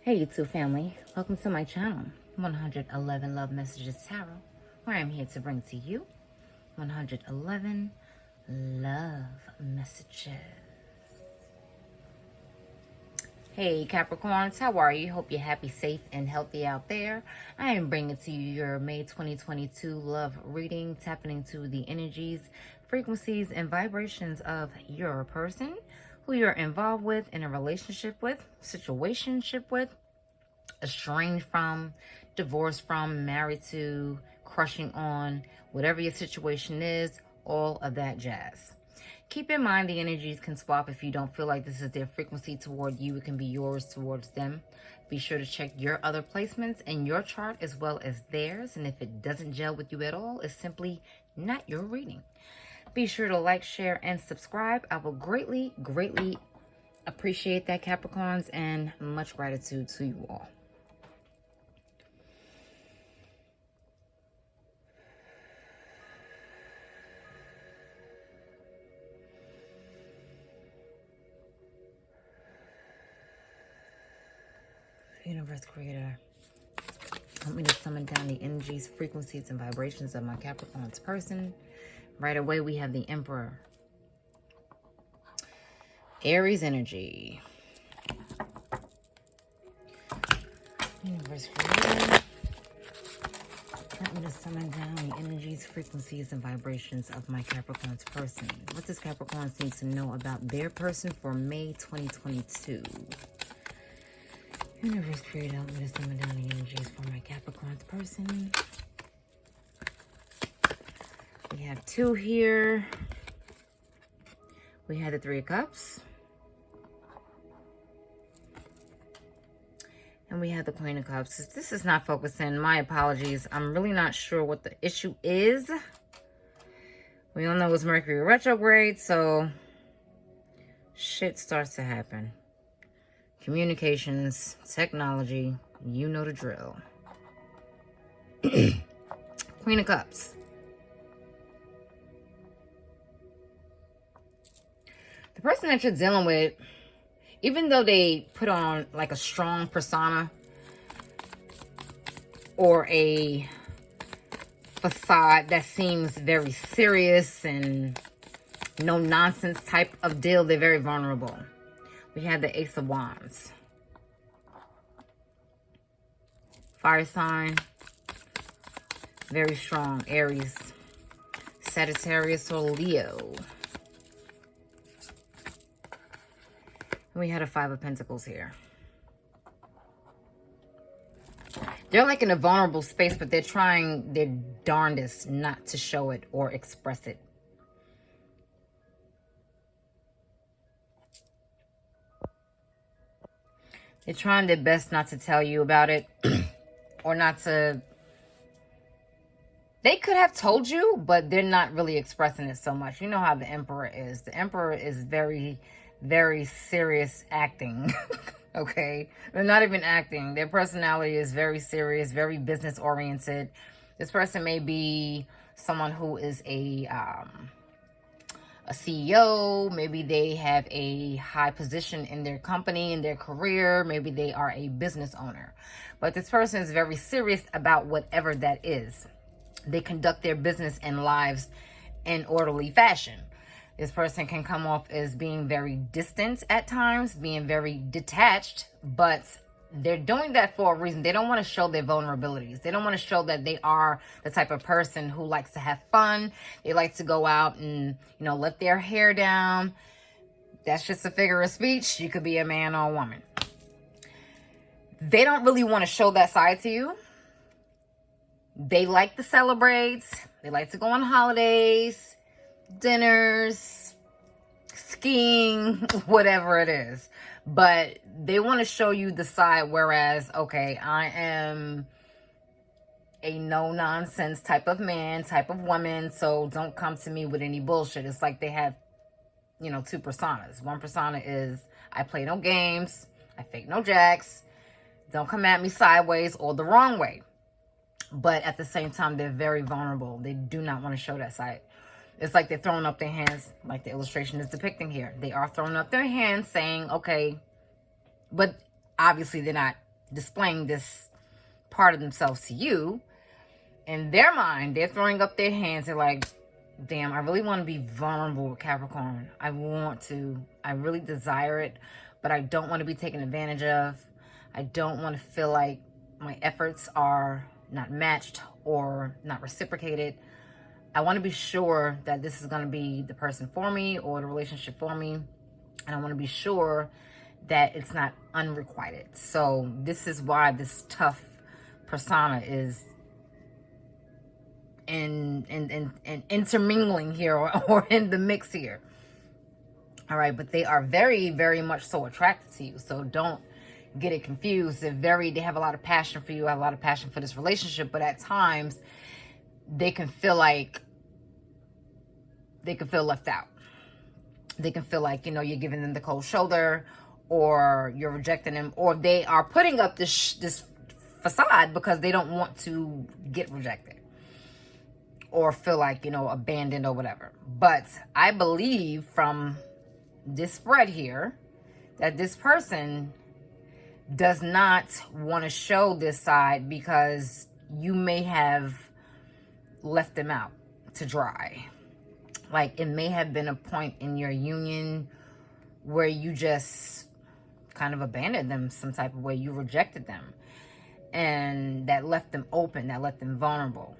Hey YouTube family, welcome to my channel, 111 Love Messages Tarot, where I'm here to bring to you 111 love messages. Hey Capricorns, how are you? Hope you're happy, safe, and healthy out there. I am bringing to you your May 2022 love reading, tapping into the energies, frequencies, and vibrations of your person, who you're involved with, in a relationship with, situationship with, estranged from, divorced from, married to, crushing on, whatever your situation is, all of that jazz. Keep in mind the energies can swap. If you don't feel like this is their frequency toward you, it can be yours towards them. Be sure to check your other placements in your chart as well as theirs. And if it doesn't gel with you at all, it's simply not your reading. Be sure to like, share, and subscribe. I will greatly, greatly appreciate that, Capricorns, and much gratitude to you all. Universe Creator, help me to summon down the energies, frequencies, and vibrations of my Capricorn's person. Right away, we have the Emperor. Aries energy. Universe Creator, help me to summon down the energies, frequencies, and vibrations of my Capricorn's person. What does Capricorn need to know about their person for May 2022? Universe Creator, help me to summon down the energies for my Capricorn's person. We have two here. We had the Three of Cups. And we have the Queen of Cups. If this is not focusing, my apologies. I'm really not sure what the issue is. We all know it's Mercury retrograde, so shit starts to happen. Communications, technology, you know the drill. Queen of Cups. The person that you're dealing with, even though they put on like a strong persona or a facade that seems very serious and no nonsense type of deal, they're very vulnerable. We have the Ace of Wands. Fire sign. Very strong. Aries. Sagittarius or Leo. And we had a Five of Pentacles here. They're like in a vulnerable space, but they're trying their darndest not to show it or express it. They're trying their best not to tell you about it or not to... They could have told you, but they're not really expressing it so much. You know how the Emperor is. The Emperor is very, very serious acting. Okay? They're not even acting. Their personality is very serious, very business oriented. This person may be someone who is a CEO, maybe they have a high position in their company, in their career, maybe they are a business owner. But this person is very serious about whatever that is. They conduct their business and lives in orderly fashion. This person can come off as being very distant at times, being very detached, but they're doing that for a reason. They don't want to show their vulnerabilities. They don't want to show that they are the type of person who likes to have fun. They like to go out and, you know, let their hair down. That's just a figure of speech. You could be a man or a woman. They don't really want to show that side to you. They like to celebrate. They like to go on holidays, dinners, skiing, whatever it is. But they want to show you the side, whereas, okay, I am a no-nonsense type of man, type of woman, so don't come to me with any bullshit. It's like they have, you know, two personas. One persona is, I play no games, I fake no jacks, don't come at me sideways or the wrong way. But at the same time, they're very vulnerable. They do not want to show that side. It's like they're throwing up their hands, like the illustration is depicting here. They are throwing up their hands saying, okay, but obviously they're not displaying this part of themselves to you. In their mind, they're throwing up their hands. They're like, damn, I really want to be vulnerable with Capricorn. I want to. I really desire it, but I don't want to be taken advantage of. I don't want to feel like my efforts are not matched or not reciprocated. I want to be sure that this is going to be the person for me or the relationship for me. And I want to be sure that it's not unrequited. So this is why this tough persona is in intermingling here or in the mix here. All right, but they are very, very much so attracted to you. So don't get it confused. They have a lot of passion for you, have a lot of passion for this relationship, but at times they can feel like left out. They can feel like, you're giving them the cold shoulder, or you're rejecting them, or they are putting up this facade because they don't want to get rejected or feel like, abandoned or whatever. But I believe from this spread here that this person does not want to show this side because you may have left them out to dry. Like, it may have been a point in your union where you just kind of abandoned them some type of way. You rejected them. And that left them open, that left them vulnerable.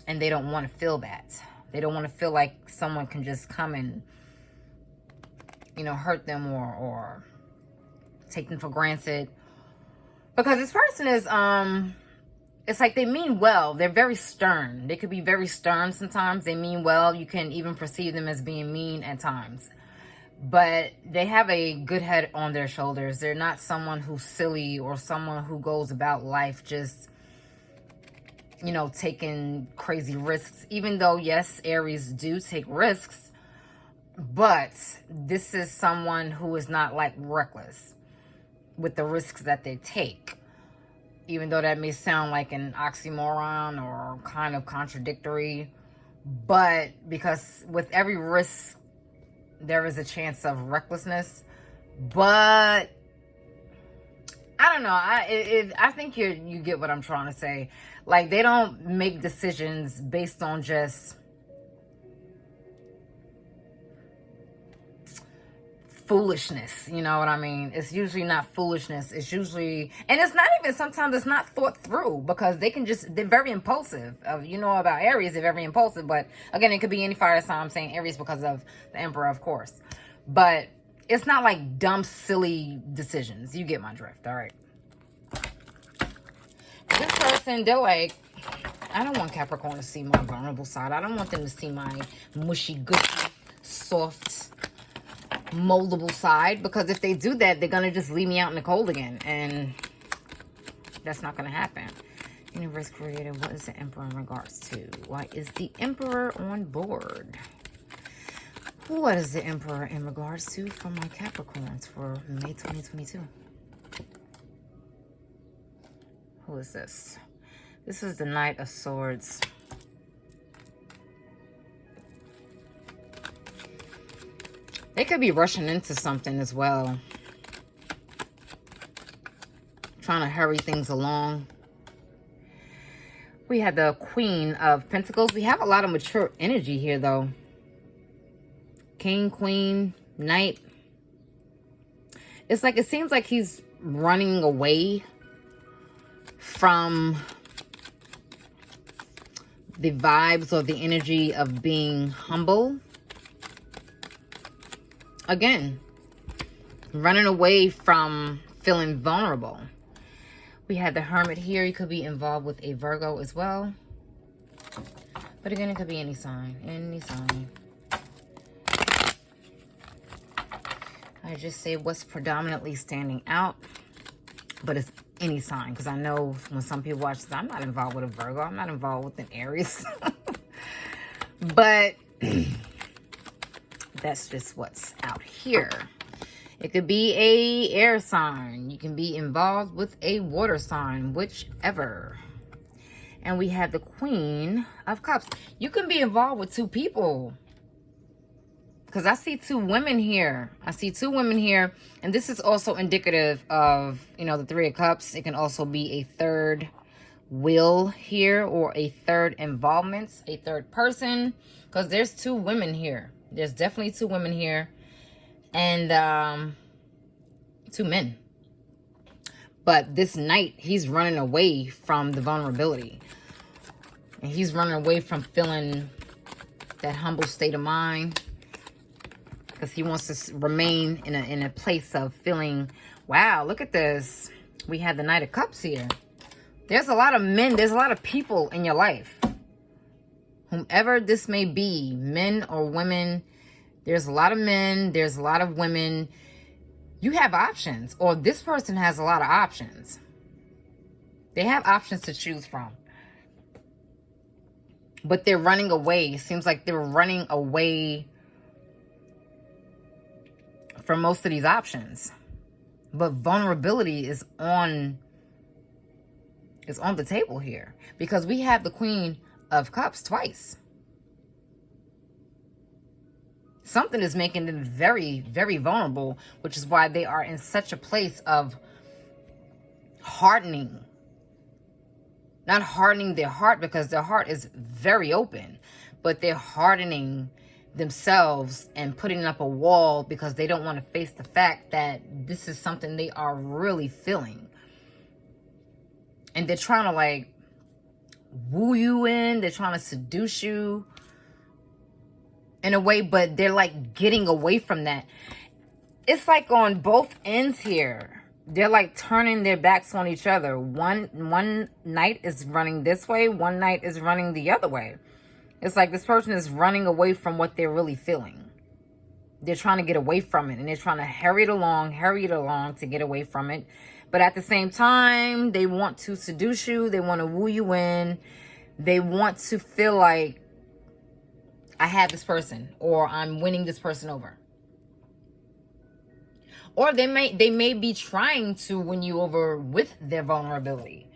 And they don't want to feel that. They don't want to feel like someone can just come and, hurt them or take them for granted. Because this person is, it's like they mean well. They're very stern. They could be very stern sometimes. They mean well. You can even perceive them as being mean at times. But they have a good head on their shoulders. They're not someone who's silly or someone who goes about life just, taking crazy risks. Even though, yes, Aries do take risks. But this is someone who is not like reckless with the risks that they take. Even though that may sound like an oxymoron or kind of contradictory. But because with every risk, there is a chance of recklessness. But I don't know. I think you get what I'm trying to say. Like, they don't make decisions based on just foolishness, you know what I mean? It's usually not foolishness. It's usually, and it's not even, sometimes it's not thought through, because they're very impulsive. About Aries, they're very impulsive, but again, it could be any fire sign. I'm saying Aries because of the Emperor, of course, but it's not like dumb, silly decisions. You get my drift. All right. This person, they're like, I don't want Capricorn to see my vulnerable side. I don't want them to see my mushy, gushy, soft, moldable side, because if they do that, they're gonna just leave me out in the cold again, and that's not gonna happen. Universe creator, what is the Emperor in regards to? Why is the Emperor on board? What is the Emperor in regards to for my Capricorns for May 2022? Who is this? This is the Knight of Swords. They could be rushing into something as well. Trying to hurry things along. We had the Queen of Pentacles. We have a lot of mature energy here, though. King, Queen, Knight. It's like, it seems like he's running away from the vibes or the energy of being humble. Again, running away from feeling vulnerable. We had the Hermit here. You could be involved with a Virgo as well. But again, it could be any sign. Any sign. I just say what's predominantly standing out. But it's any sign. Because I know when some people watch this, I'm not involved with a Virgo. I'm not involved with an Aries. But that's just what's out here. It could be a air sign. You can be involved with a water sign, whichever. And we have the Queen of Cups. You can be involved with two people. because I see two women here. I see two women here. And this is also indicative of, you know, the Three of Cups. It can also be a third will here, or a third involvement, a third person, because there's two women here. There's definitely two women here, and two men. But this knight, he's running away from the vulnerability, and he's running away from feeling that humble state of mind, because he wants to remain in a place of feeling, wow, look at this. We have the Knight of Cups here. There's a lot of men, there's a lot of people in your life. Whomever this may be, men or women, there's a lot of men, there's a lot of women. You have options, or this person has a lot of options. They have options to choose from. But they're running away. It seems like they're running away from most of these options. But vulnerability is on the table here, because we have the Queen of Cups twice. Something is making them very, very vulnerable, which is why they are in such a place of hardening. Not hardening their heart, because their heart is very open, but they're hardening themselves and putting up a wall because they don't want to face the fact that this is something they are really feeling. And they're trying to like woo you in. They're trying to seduce you in a way, but they're like getting away from that. It's like on both ends here. They're like turning their backs on each other. One knight is running this way. One knight is running the other way. It's like this person is running away from what they're really feeling. They're trying to get away from it, and they're trying to hurry it along to get away from it. But at the same time, they want to seduce you. They want to woo you in. They want to feel like, I have this person, or I'm winning this person over. Or they may be trying to win you over with their vulnerability.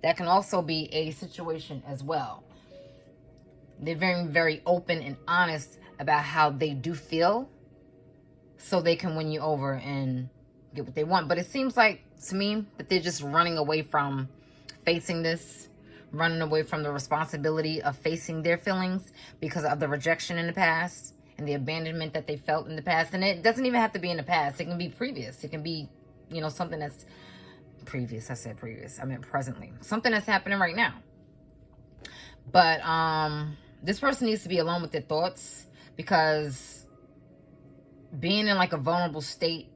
That can also be a situation as well. They're very, very open and honest about how they do feel, so they can win you over and get what they want. But it seems like, to me, that they're just running away from facing this, running away from the responsibility of facing their feelings because of the rejection in the past and the abandonment that they felt in the past. And it doesn't even have to be in the past. It can be previous. It can be, you know, something that's previous. I said previous. I meant presently. Something that's happening right now. But this person needs to be alone with their thoughts, because being in like a vulnerable state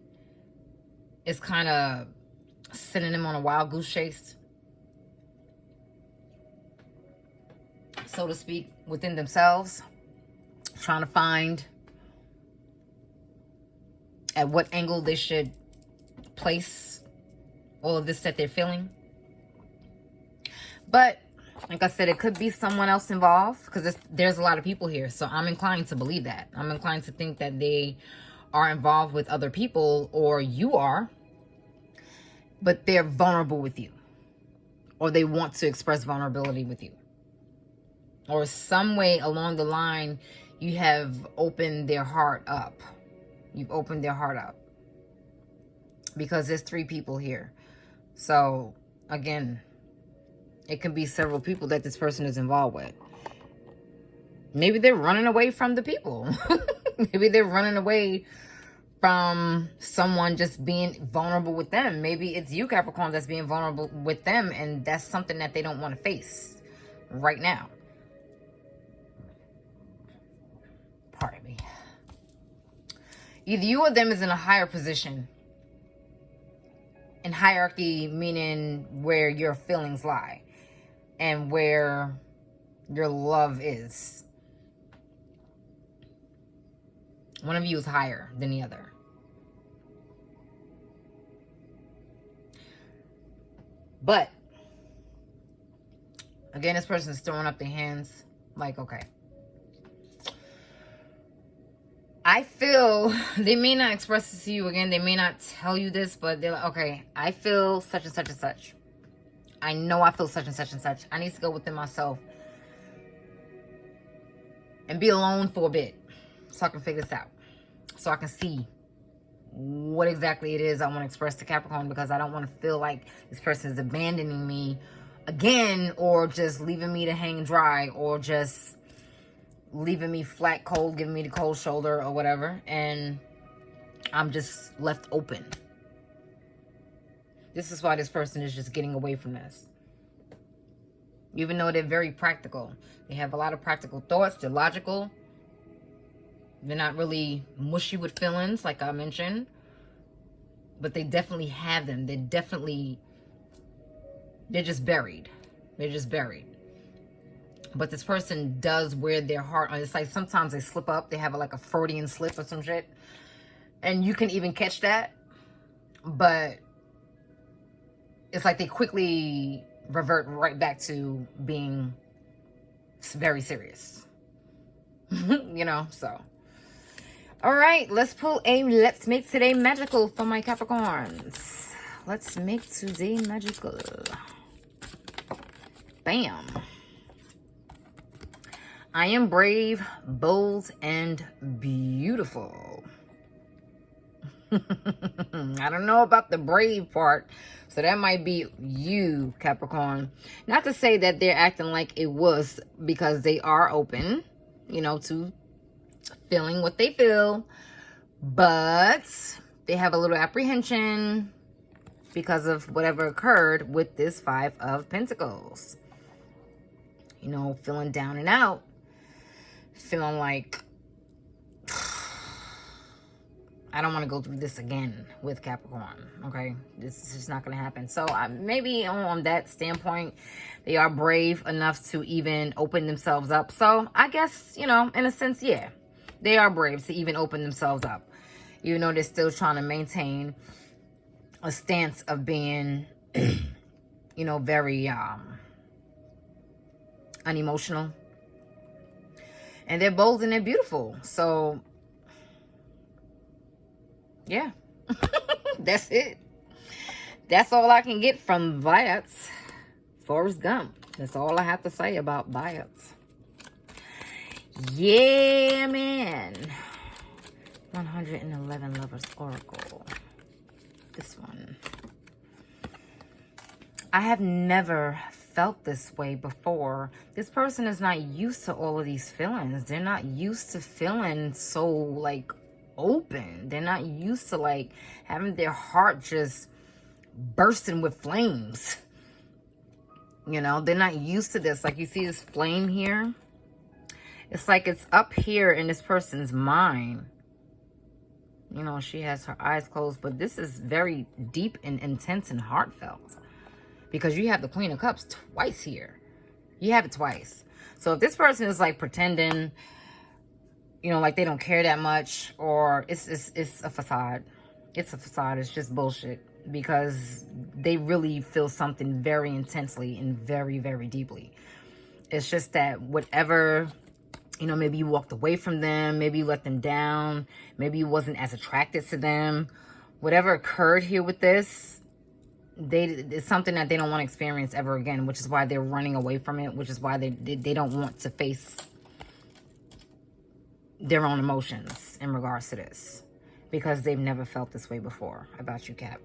is kind of sending them on a wild goose chase, so to speak, within themselves, trying to find at what angle they should place all of this that they're feeling. But like I said, it could be someone else involved, because there's a lot of people here. So I'm inclined to believe that. I'm inclined to think that they are involved with other people, or you are, but they're vulnerable with you, or they want to express vulnerability with you, or some way along the line you have opened their heart up. You've opened their heart up, because there's three people here. So again, it can be several people that this person is involved with. Maybe they're running away from the people. Maybe they're running away from someone just being vulnerable with them. Maybe it's you, Capricorn, that's being vulnerable with them, and that's something that they don't want to face right now. Pardon me. Either you or them is in a higher position. In hierarchy, meaning where your feelings lie and where your love is. One of you is higher than the other. But again, this person is throwing up their hands like, okay, I feel, they may not express this to you again, they may not tell you this, but they're like, okay, I feel such and such and such. I know I feel such and such and such. I need to go within myself and be alone for a bit so I can figure this out. So I can see what exactly it is I want to express to Capricorn, because I don't want to feel like this person is abandoning me again, or just leaving me to hang dry, or just leaving me flat cold, giving me the cold shoulder or whatever, and I'm just left open. This is why this person is just getting away from this. Even though they're very practical. They have a lot of practical thoughts. They're logical. They're not really mushy with feelings, like I mentioned. But they definitely have them. They're just buried. They're just buried. But this person does wear their heart on. It's like sometimes they slip up. They have like a Freudian slip or some shit. And you can even catch that. But it's like they quickly revert right back to being very serious. You know, so. All right, let's make today magical for my Capricorns. Let's make today magical. Bam. I am brave, bold, and beautiful. I don't know about the brave part. So that might be you, Capricorn. Not to say that they're acting like it was, because they are open, you know, to feeling what they feel. But they have a little apprehension because of whatever occurred with this Five of Pentacles. You know, feeling down and out. Feeling like, I don't want to go through this again with Capricorn, okay? This is just not going to happen. So maybe on that standpoint, they are brave enough to even open themselves up. So I guess, you know, in a sense, yeah, they are brave to even open themselves up. Even though they're still trying to maintain a stance of being, you know, very unemotional. And they're bold and they're beautiful. So yeah, that's it. That's all I can get from that. Forrest Gump. That's all I have to say about that. Yeah, man. 111 Lovers Oracle. This one. I have never felt this way before. This person is not used to all of these feelings. They're not used to feeling so, like, open. They're not used to, like, having their heart just bursting with flames. You know, they're not used to this. Like, you see this flame here? It's like it's up here in this person's mind. You know, she has her eyes closed, but this is very deep and intense and heartfelt. Because you have the Queen of Cups twice here. You have it twice. So if this person is, like, pretending, you know, like they don't care that much, or it's a facade. It's a facade. It's just bullshit. Because they really feel something very intensely and very, very deeply. It's just that whatever, you know, maybe you walked away from them. Maybe you let them down. Maybe you wasn't as attracted to them. Whatever occurred here with this, it's something that they don't want to experience ever again, which is why they're running away from it, which is why they don't want to face their own emotions in regards to this, because they've never felt this way before about you, Cap.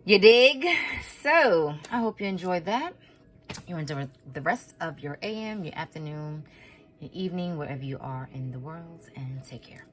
You dig? So I hope you enjoyed that. You enjoy the rest of your AM, your afternoon, your evening, wherever you are in the world, and take care.